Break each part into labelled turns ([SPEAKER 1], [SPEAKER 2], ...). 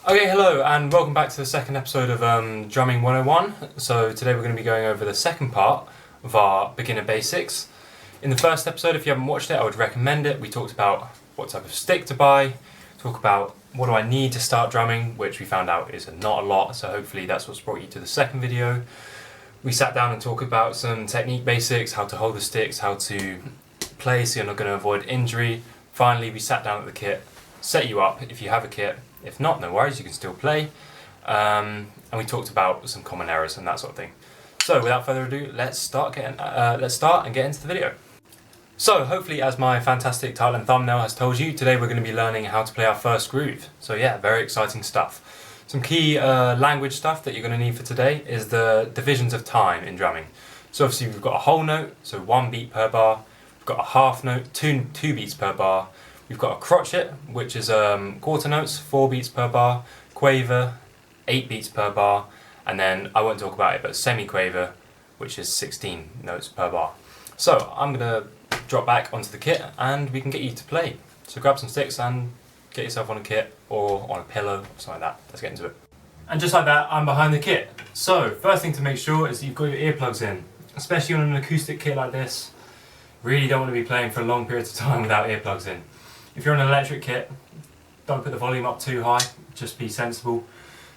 [SPEAKER 1] Okay, hello and welcome back to the second episode of Drumming 101. So today we're going to be going over the second part of our beginner basics. In the first episode, if you haven't watched it, I would recommend it. We talked about what type of stick to buy, talk about what do I need to start drumming, which we found out is not a lot, so hopefully that's what's brought you to the second video. We sat down and talked about some technique basics, how to hold the sticks, how to play so you're not going to avoid injury. Finally, we sat down at the kit, set you up if you have a kit. If not, no worries, you can still play. And we talked about some common errors and that sort of thing. So without further ado, let's start and get into the video. So hopefully, as my fantastic title and thumbnail has told you, today we're going to be learning how to play our first groove. So yeah, very exciting stuff. Some key language stuff that you're going to need for today is the divisions of time in drumming. So obviously we've got a whole note, so 1 beat per bar. We've got a half note, two beats per bar. We've got a crotchet, which is quarter notes, 4 beats per bar, quaver, 8 beats per bar, and then I won't talk about it, but semi-quaver, which is 16 notes per bar. So I'm going to drop back onto the kit and we can get you to play. So grab some sticks and get yourself on a kit or on a pillow, something like that. Let's get into it. And just like that, I'm behind the kit. So first thing to make sure is that you've got your earplugs in, especially on an acoustic kit like this. Really don't want to be playing for long periods of time without earplugs in. If you're on an electric kit, don't put the volume up too high, just be sensible.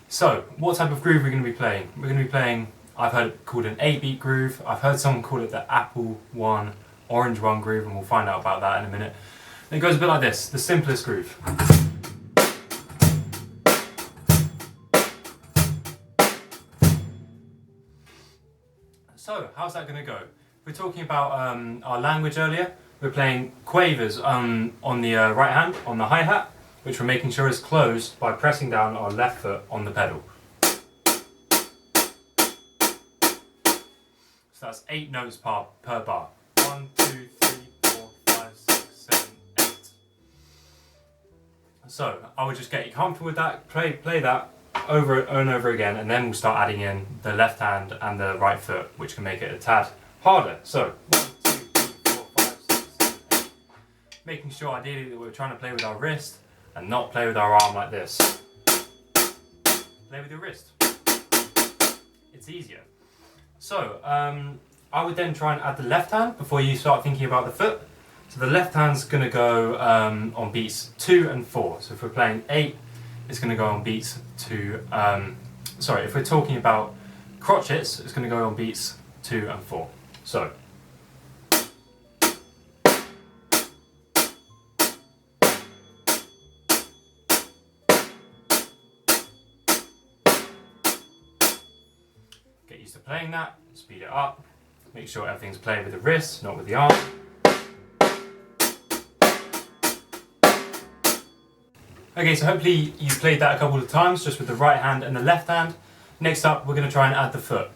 [SPEAKER 1] So, what type of groove are we going to be playing? We're going to be playing, I've heard it called an 8-beat groove, I've heard someone call it the Apple 1, Orange 1 groove, and we'll find out about that in a minute. And it goes a bit like this, the simplest groove. So, how's that going to go? We're talking about our language earlier. We're playing quavers on the right hand, on the hi-hat, which we're making sure is closed by pressing down our left foot on the pedal. So that's 8 notes per bar. 1, 2, 3, 4, 5, 6, 7, 8. So I would just get you comfortable with that, play that over and over again, and then we'll start adding in the left hand and the right foot, which can make it a tad harder. So, 1, 2, 3, 4, 5, 6, 7, 8. Making sure ideally that we're trying to play with our wrist and not play with our arm like this. Play with your wrist. It's easier. So, I would then try and add the left hand before you start thinking about the foot. So the left hand's going to go on beats 2 and 4. So if we're playing 8, it's going to go on beats 2. If we're talking about crotchets, it's going to go on beats 2 and 4. So. Get used to playing that, speed it up, make sure everything's played with the wrist, not with the arm. Okay, so hopefully you've played that a couple of times, just with the right hand and the left hand. Next up, we're going to try and add the foot.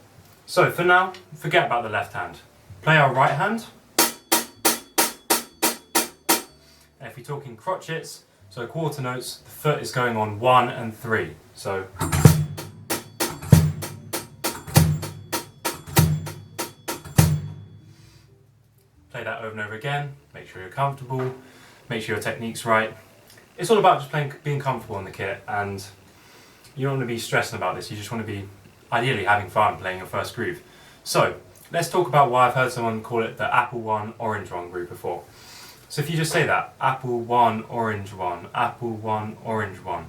[SPEAKER 1] So for now, forget about the left hand. Play our right hand. And if you're talking crotchets, so quarter notes, the foot is going on 1 and 3. So. Play that over and over again, make sure you're comfortable, make sure your technique's right. It's all about just being comfortable in the kit, and you don't want to be stressing about this, you just want to be ideally having fun playing your first groove. So, let's talk about why I've heard someone call it the Apple 1, Orange 1 groove before. So if you just say that, Apple 1, Orange 1, Apple 1, Orange 1.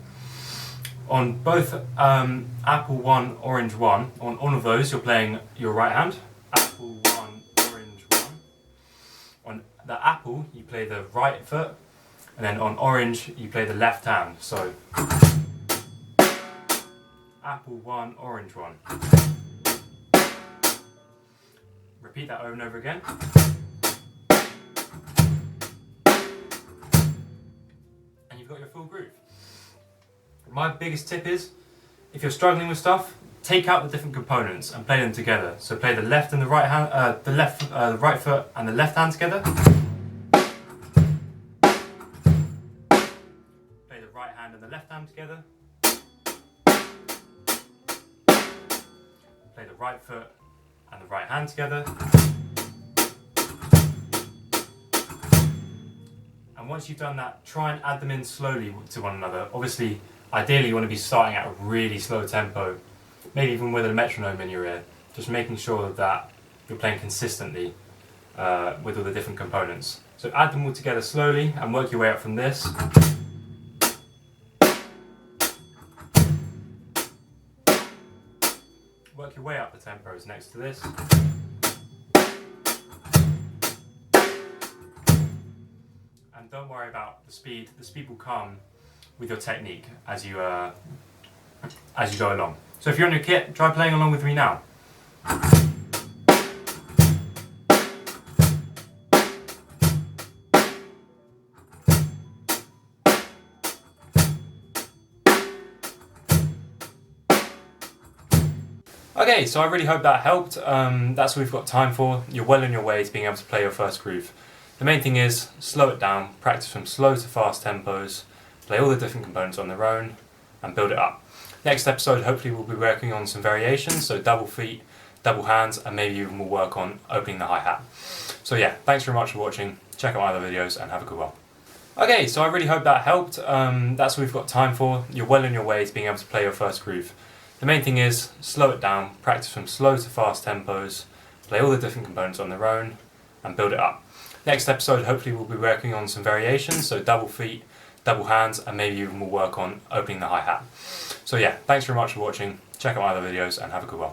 [SPEAKER 1] On both Apple 1, Orange 1, on all of those you're playing your right hand, Apple 1, Orange 1. On the apple, you play the right foot, and then on orange, you play the left hand. So, Apple 1, Orange 1. Repeat that over and over again. And you've got your full groove. My biggest tip is, if you're struggling with stuff, take out the different components and play them together. So play the left and the right hand, the right foot and the left hand together. Play the right hand and the left hand together. Play the right foot and the right hand together. And once you've done that, try and add them in slowly to one another. Obviously, Ideally you want to be starting at a really slow tempo, maybe even with a metronome in your ear, just making sure that you're playing consistently with all the different components. So add them all together slowly and work your way up from this. Work your way up the tempos next to this. And don't worry about the speed. The speed will come with your technique as you go along. So if you're on your kit, try playing along with me now. Okay, so I really hope that helped. That's what we've got time for. You're well on your way to being able to play your first groove. The main thing is slow it down, practice from slow to fast tempos, play all the different components on their own, and build it up. Next episode, hopefully we'll be working on some variations, so double feet, double hands, and maybe even we'll work on opening the hi-hat. So yeah, thanks very much for watching. Check out my other videos and have a good one. Okay, so I really hope that helped. That's what we've got time for. You're well on your way to being able to play your first groove. The main thing is slow it down, practice from slow to fast tempos, play all the different components on their own, and build it up. Next episode, hopefully we'll be working on some variations, so double feet, double hands, and maybe even we'll work on opening the hi-hat. So yeah, thanks very much for watching. Check out my other videos and have a good one.